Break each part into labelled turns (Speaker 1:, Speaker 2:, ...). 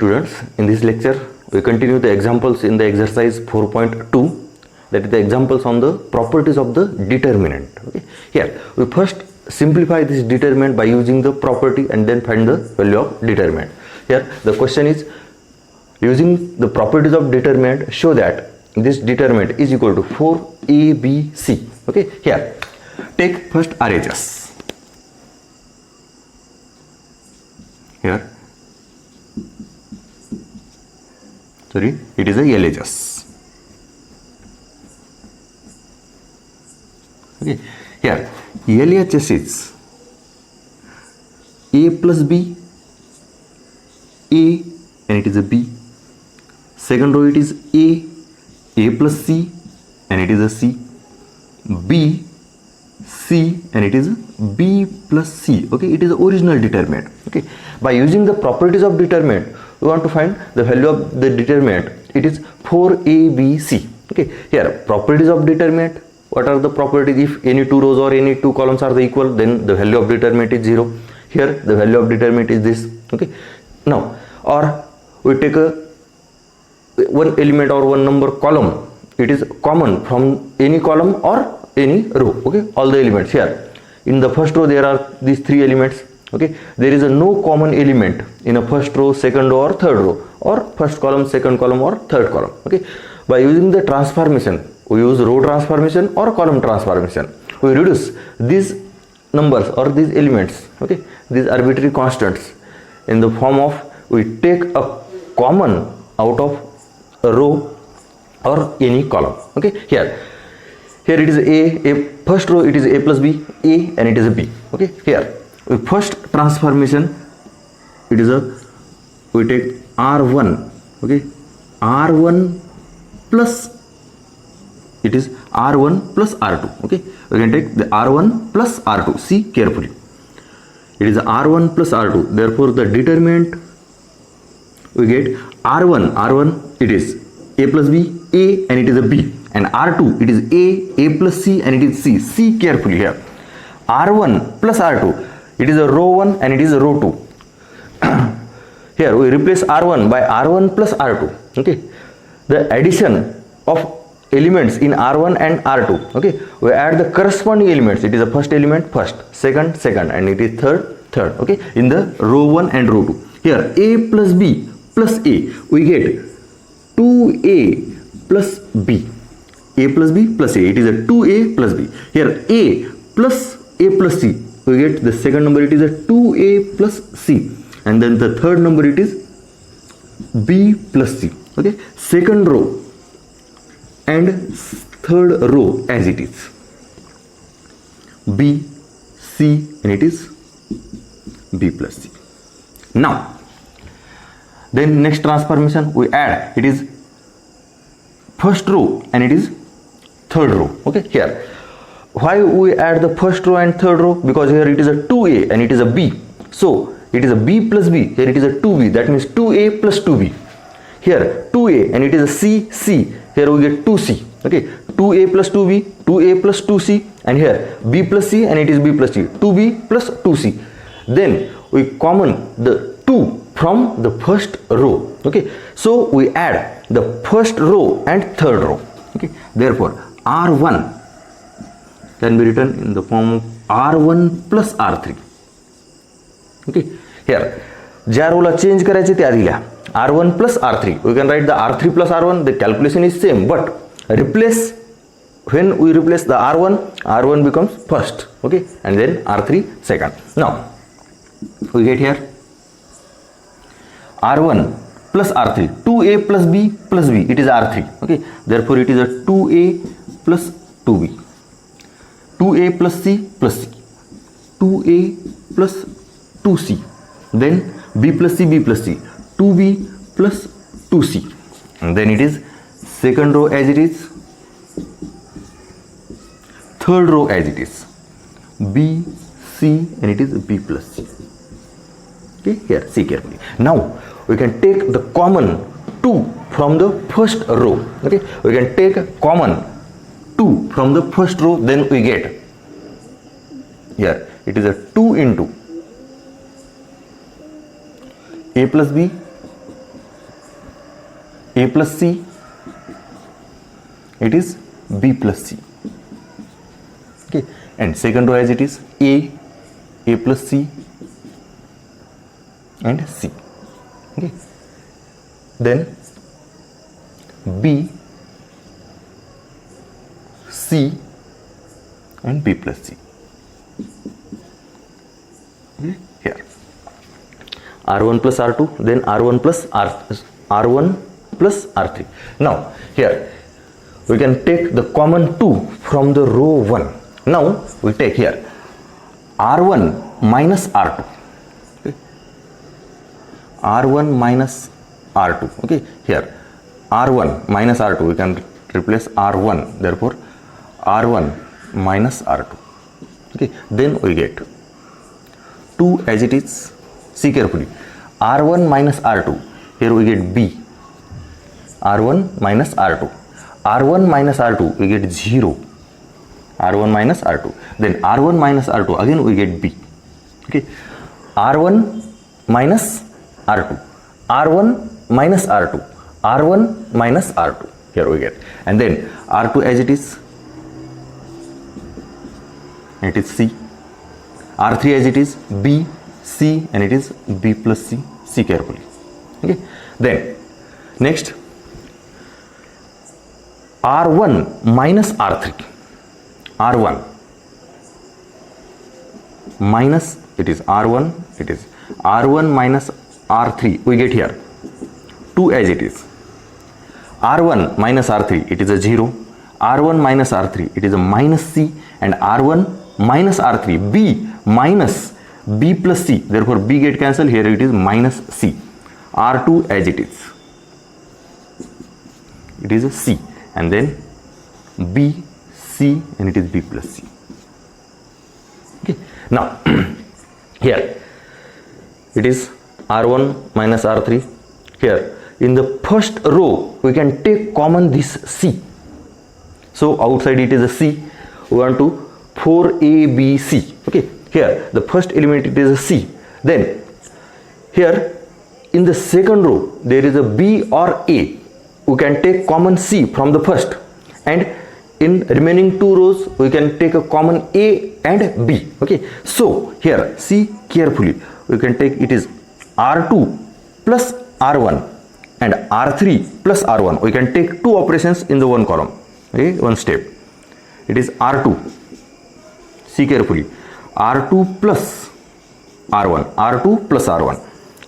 Speaker 1: Students, in this lecture we continue the examples in the exercise 4.2, that is the examples on the properties of the determinant. Okay. Here we first simplify this determinant by using the property and then find the value of determinant. Here the question is, using the properties of determinant, show that this determinant is equal to 4abc. Okay. Here take first RHS. Here it is a LHS. Okay. Here LHS is A plus B, A and it is a B. Second row it is A plus C and it is a C. B, C and it is B plus C. Okay, it is the original determinant. Okay, by using the properties of determinant, we want to find the value of the determinant. It is 4abc. Okay, here properties of determinant. What are the properties? If any two rows or any two columns are the equal, then the value of determinant is 0. Here the value of determinant is this. Okay, now or we take a one element or one number column. It is common from any column or any row. Okay, all the elements. Here in the first row there are these three elements. Okay, there is a no common element in a first row, second row or third row, or first column, second column or third column. Okay, by using the transformation, we use row transformation or column transformation, we reduce these numbers or these elements, okay, these arbitrary constants, in the form of we take a common out of a row or any column. Okay, here it is a first row it is A plus B, A and it is a B. Okay, here first transformation, it is we take R1. Okay, R1 plus, it is R1 plus R2. Okay, we can take the R1 plus R2. See carefully, it is R1 plus R2. Therefore the determinant we get R1 it is A plus B, A and it is a B, and R2 it is A plus C and it is C. See carefully here, R1 plus R2, it is a row 1 and it is a row 2. Here we replace R1 by R1 plus R2. Okay, the addition of elements in R1 and R2. Okay, we add the corresponding elements. It is the first element first, second second, and it is third. Okay, in the row 1 and row 2. Here A plus B plus A, we get 2A plus B. A plus B plus A, it is a 2A plus B. Here A plus C, we get the second number, it is a 2A plus C, and then the third number it is B plus C. Okay, second row and third row as it is B, C and it is B plus C. Now then next transformation we add, it is first row and it is third row. Okay, here why we add the first row and third row? Because here it is a 2A and it is a B, so it is a B plus B. Here it is a 2B, that means 2A plus 2B. Here 2A and it is a C, here we get 2C. Okay, 2A plus 2B, 2A plus 2C, and here B plus C and it is B plus C, 2B plus 2C. Then we common the 2 from the first row. Okay, so we add the first row and third row. Okay, therefore R1 can be written in the form of R1 plus R3. Okay, here ज्या रोला change करायचे त्या दिल्या R1 plus R3. We can write the R3 plus R1. The calculation is same, but replace, when we replace the R1 becomes first. Okay, and then R3 second. Now we get here R1 plus R3, 2A plus B plus B, it is R3. Okay, therefore it is a 2A plus 2B, 2A plus C plus C, 2A plus 2C, then B plus C, B plus C, 2B plus 2C, and then it is second row as it is, third row as it is, B, C and it is B plus C. Okay, here see carefully. Now we can take the common 2 from the first row. Okay, we can take common 2 from the first row, then we get here it is a 2 into A plus B A plus C, it is B plus C. Okay, and second row as it is A plus C and C. Okay, then B, C and B plus C. Okay, here R1 plus R2, then R1 plus R1 plus R3. Now here we can take the common 2 from the row 1. Now we take here R1 minus R2. Okay. R1 minus R2. Okay, here R1 minus R2, we can replace R1, therefore R1 minus R2. Okay, then we get 2 as it is. See carefully, R1 minus R2, here we get B, R1 minus R2, R1 minus R2 we get 0, R1 minus R2, then R1 minus R2 again we get B. Okay, R1 minus R2, R1 minus R2, R1 minus R2, here we get, and then R2 as it is C, R3 as it is B, C, and it is B plus C. See carefully. Okay, then next R1 minus R3, R1 minus, it is R1, it is R1 minus R3, we get here 2 as it is. R1 minus R3, it is a 0, R1 minus R3, it is a minus C, and R1 minus R3, B minus B plus C, therefore B get cancelled, here it is minus C. R2 as it is a C, and then B, C, and it is B plus C. Okay, now here it is R1 minus R3. Here in the first row we can take common this C, so outside it is a C, we want to 4ABC. Okay, here the first element it is a C, then here in the second row there is a B or A, we can take common C from the first, and in remaining 2 rows we can take a common A and B. Okay, so here see carefully, we can take it is R2 plus R1 and R3 plus R1, we can take 2 operations in the one column. Okay, one step, it is R2, see carefully, R2 plus R1, R2 plus R1,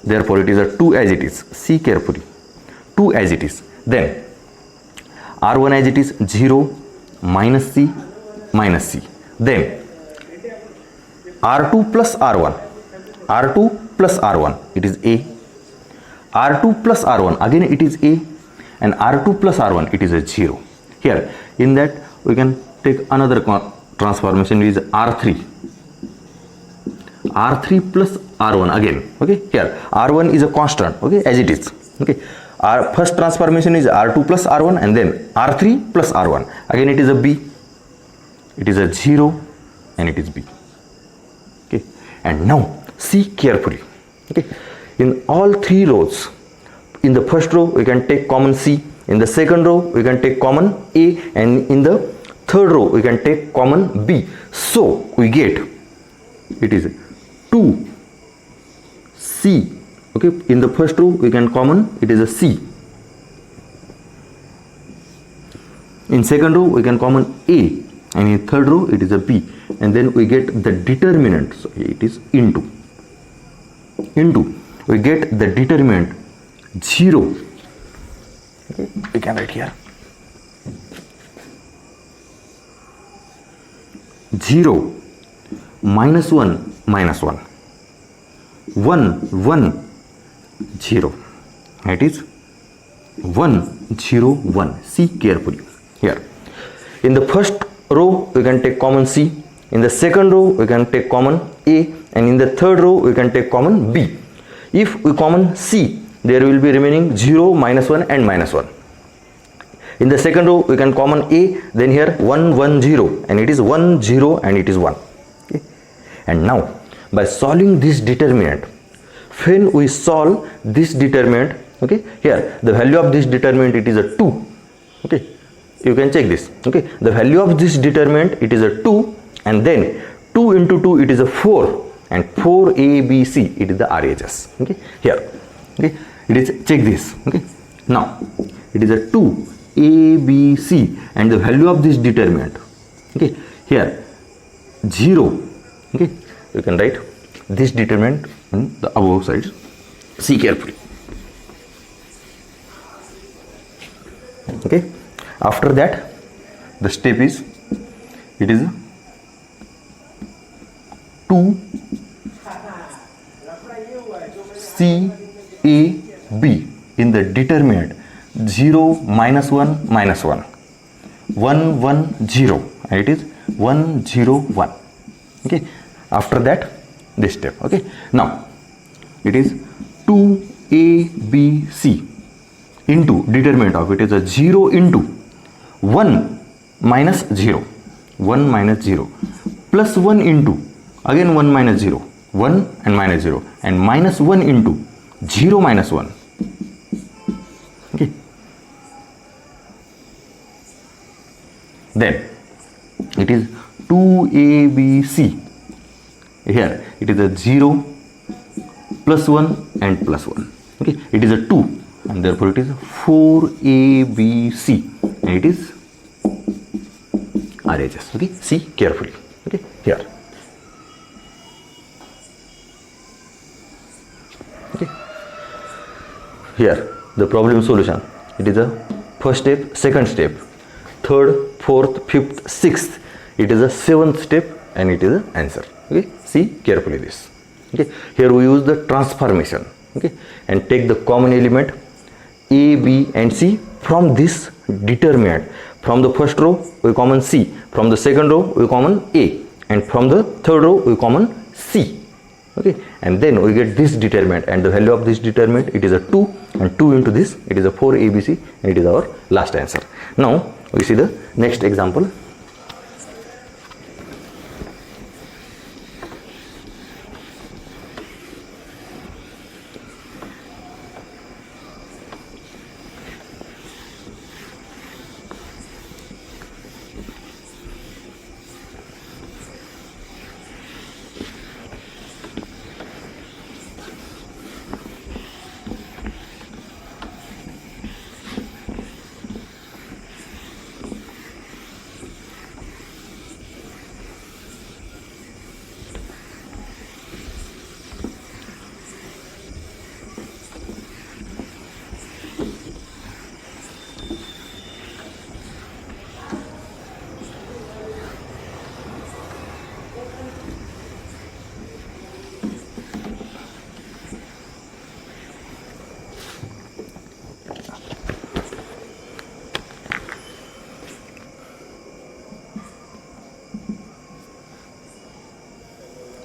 Speaker 1: therefore it is a 2 as it is. See carefully, 2 as it is. Then R1 as it is 0, minus C, minus C. Then R2 plus R1, R2 plus R1, it is A, R2 plus R1 again it is A, and R2 plus R1 it is a 0. Here in that we can take another transformation, is R3, R3 plus R1 again. Okay, here R1 is a constant, okay, as it is. Okay, our first transformation is R2 plus R1, and then R3 plus R1, again it is a B, it is a 0, and it is B. Okay, and now see carefully. Okay, in all 3 rows, in the first row we can take common C, in the second row we can take common A, and in the third row we can take common B. So we get it is 2 C. Okay, in the first row we can common, it is a C, in second row we can common A, and in third row it is a B, and then we get the determinant, so it is into we get the determinant 0. Okay, we can write here 0, minus 1, minus 1, 1, 1, 0, it is 1, 0, 1. See carefully here. In the first row we can take common C, in the second row we can take common A, and in the third row we can take common B. If we common C, there will be remaining 0, minus 1, and minus 1. In the second row we can common A, then here 1, 1, 0, and it is 1, 0, and it is 1. Okay, and now by solving this determinant, when we solve this determinant Okay, here the value of this determinant, it is a 2. Okay, you can check this. Okay, the value of this determinant, it is a 2, and then 2 into 2, it is a 4, and 4ABC, it is the RHS. Okay, here, okay, it is, check this. Okay, now it is a 2ABC, and the value of this determinant, okay, here 0. Okay, you can write this determinant on the above sides. See carefully. Okay, after that the step is, it is 2 CAB in the determinant 0 minus 1 minus 1 1 1 0, and it is 1 0 1. Okay, after that this step. Okay, now it is 2ABC into determinant of, it is a 0 into 1 minus 0, 1 minus 0, plus 1 into again 1 minus 0, 1 and minus 0, and minus 1 into 0 minus 1. Okay, then it is 2ABC. Here it is a 0 plus 1 and plus 1. Okay, it is a 2, and therefore it is 4ABC, and it is RHS. Okay, see carefully. Okay, here. Okay, here the problem solution. It is a first step, second step, third, fourth, fifth, sixth. It is a seventh step, and it is an answer. Okay, see carefully this. Okay, here we use the transformation. Okay, and take the common element A, B and C from this determinant. From the first row we common C, from the second row we common A, and from the third row we common C. Okay, and then we get this determinant, and the value of this determinant, it is a 2, and 2 into this, it is a 4ABC, and it is our last answer. Now we see the next example.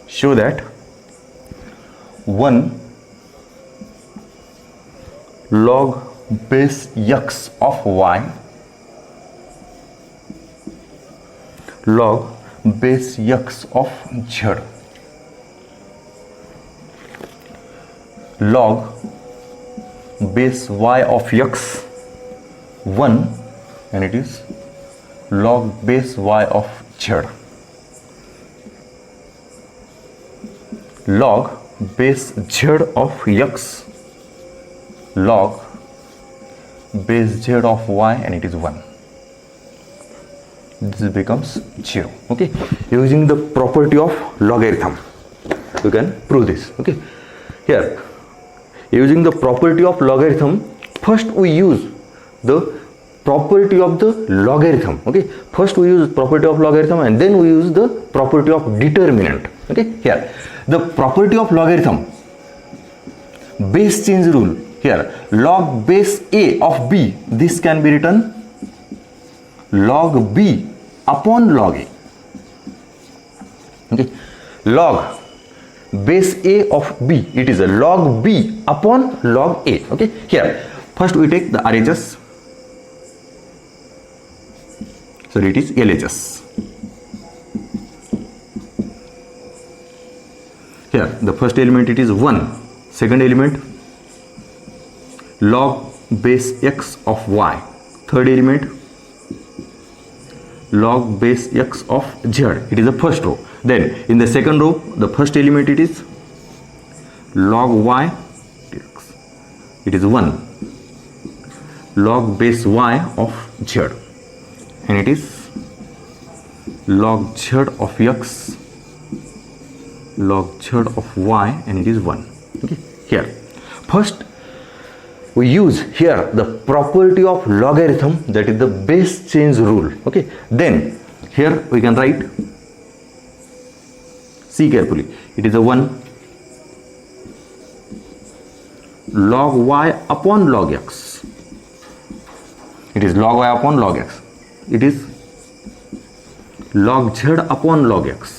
Speaker 1: Show that 1 log base x of y log base x of z log base y of x 1, and it is log base y of z log base z of x log base z of y, and it is 1. This becomes 0. Okay, using the property of logarithm you can prove this. Okay, here using the property of logarithm, first we use the property of the logarithm. Okay, first we use property of logarithm, and then we use the property of determinant. Okay, here the property of logarithm, base change rule. Here log base a of b, this can be written log b upon log a. Okay, log base a of b, it is a log b upon log a. Okay, here first we take the RHS, so it is LHS. Here the first element, it is 1, second element log base x of y. Third element, log base x of z. It is the first row. Then in the second row, the first element it is log y, it is 1, log base y of z, and it is log z of x, log z of y, and it is 1. Okay, here first we use here the property of logarithm, that is the base change rule. Okay, then here we can write, see carefully, it is a 1 log y upon log x. It is log y upon log x. It is log z upon log x.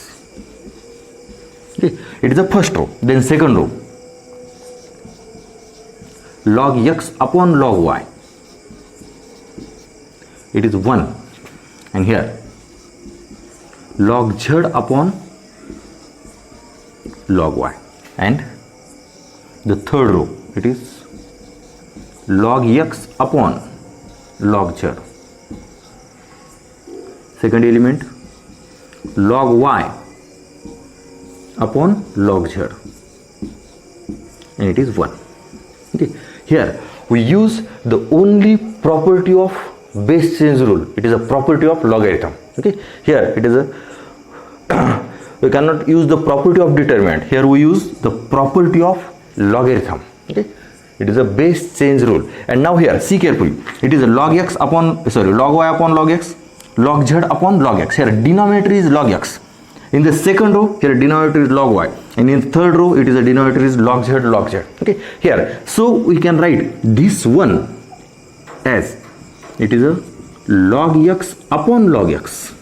Speaker 1: Okay, it is the first row. Then second row, log x upon log y. It is 1, and here log z upon log y. And the third row, it is log x upon log z. Second element, log y upon log z, and it is 1. Okay, here we use the only property of base change rule. It is a property of logarithm. Okay, here it is a we cannot use the property of determinant. Here we use the property of logarithm. Okay, it is a base change rule. And now here see carefully, it is a log x upon log y upon log x, log z upon log x. Here denominator is log x. In the second row, here denominator is log y, and in the third row it is a denominator is log z, log z. Okay, here so we can write this one as it is a log x upon log x.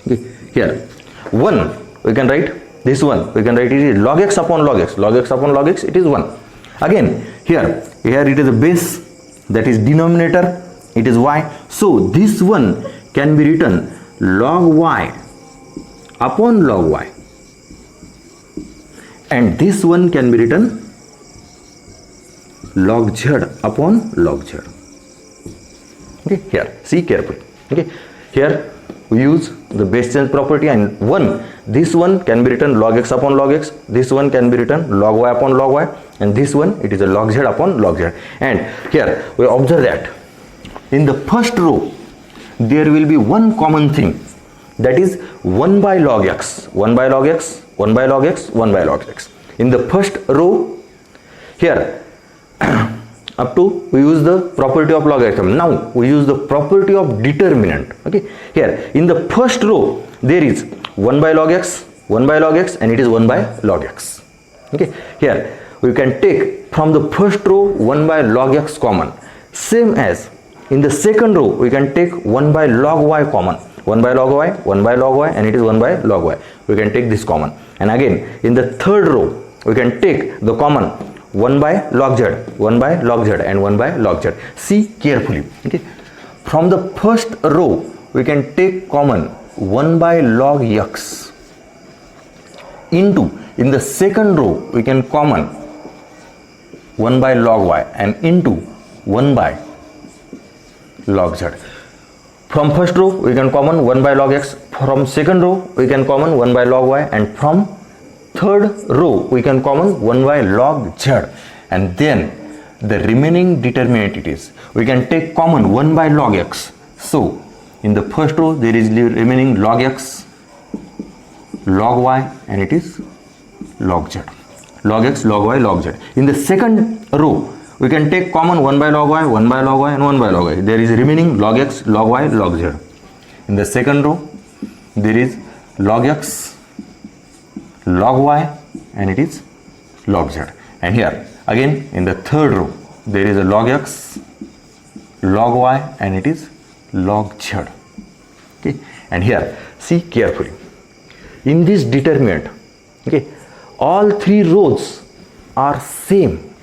Speaker 1: Okay, here 1 we can write, this one we can write, it is log x upon log x, log x upon log x, it is 1. Again here it is a base, that is denominator, it is y. So this one can be written log y upon log y, and this one can be written log z upon log z. Okay, here see carefully. Okay, here we use the base change property, and this one can be written log x upon log x, this one can be written log y upon log y, and this one it is a log z upon log z. And here we observe that in the first row there will be one common thing, that is 1 by log x, 1 by log x, 1 by log x, 1 by log x. In the first row here up to we use the property of logarithm. Now we use the property of determinant. Okay, here in the first row there is 1 by log x, 1 by log x, and it is 1 by log x. Okay, here we can take from the first row 1 by log x common, same as in the second row we can take 1 by log y common, 1 by log y, 1 by log y, and it is 1 by log y. We can take this common, and again in the third row we can take the common 1 by log z, 1 by log z, and 1 by log z. See carefully. Okay, from the first row we can take common 1 by log x, into in the second row we can common 1 by log y, and into 1 by log z. From first row we can common 1 by log x, from second row we can common 1 by log y, and from third row we can common 1 by log z, and then the remaining determinant it is we can take common 1 by log x. So in the first row there is remaining log x, log y, and it is log z, log x, log y, log z. In the second row we can take common 1 by log y, 1 by log y, and 1 by log y. There is remaining log x, log y, log z. In the second row there is log x, log y, and it is log z. And here again in the third row there is a log x, log y, and it is log z. Okay, and here see carefully, in this determinant, okay, all three rows are same,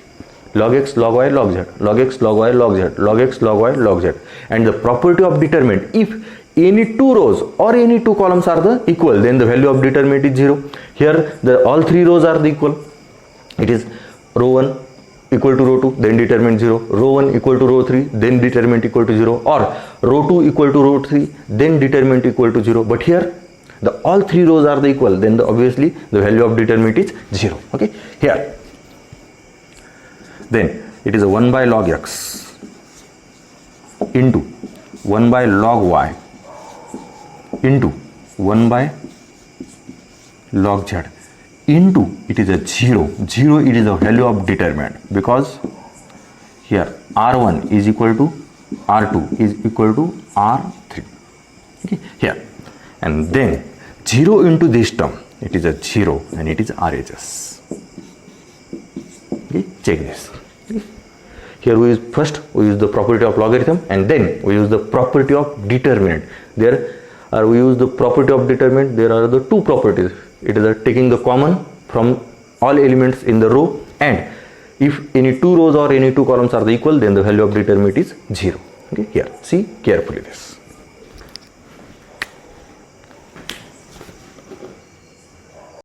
Speaker 1: log x, log y, log z, log x, log y, log z, log x, log y, log z. And the property of determinant, if any two rows or any two columns are the equal, then the value of determinant is 0. Here the all three rows are the equal. It is row 1, equal to row 2, then determinant 0, row 1 equal to row 3, then determinant equal to 0, or row 2 equal to row 3, then determinant equal to 0. But here the all three rows are the equal, then obviously the value of determinant is 0. Okay, here then it is a 1 by log x into 1 by log y into 1 by log z into it is a 0. It is a value of determinant, because here r1 is equal to r2 is equal to r3. Okay, here, and then 0 into this term, it is a 0 and it is RHS. Okay, check this. Okay. Here we use the property of logarithm, and then we use the property of determinant. We use the property of determinant. There are the two properties. It is taking the common from all elements in the row, and if any two rows or any two columns are the equal, then the value of determinant is 0. Okay, here see carefully this.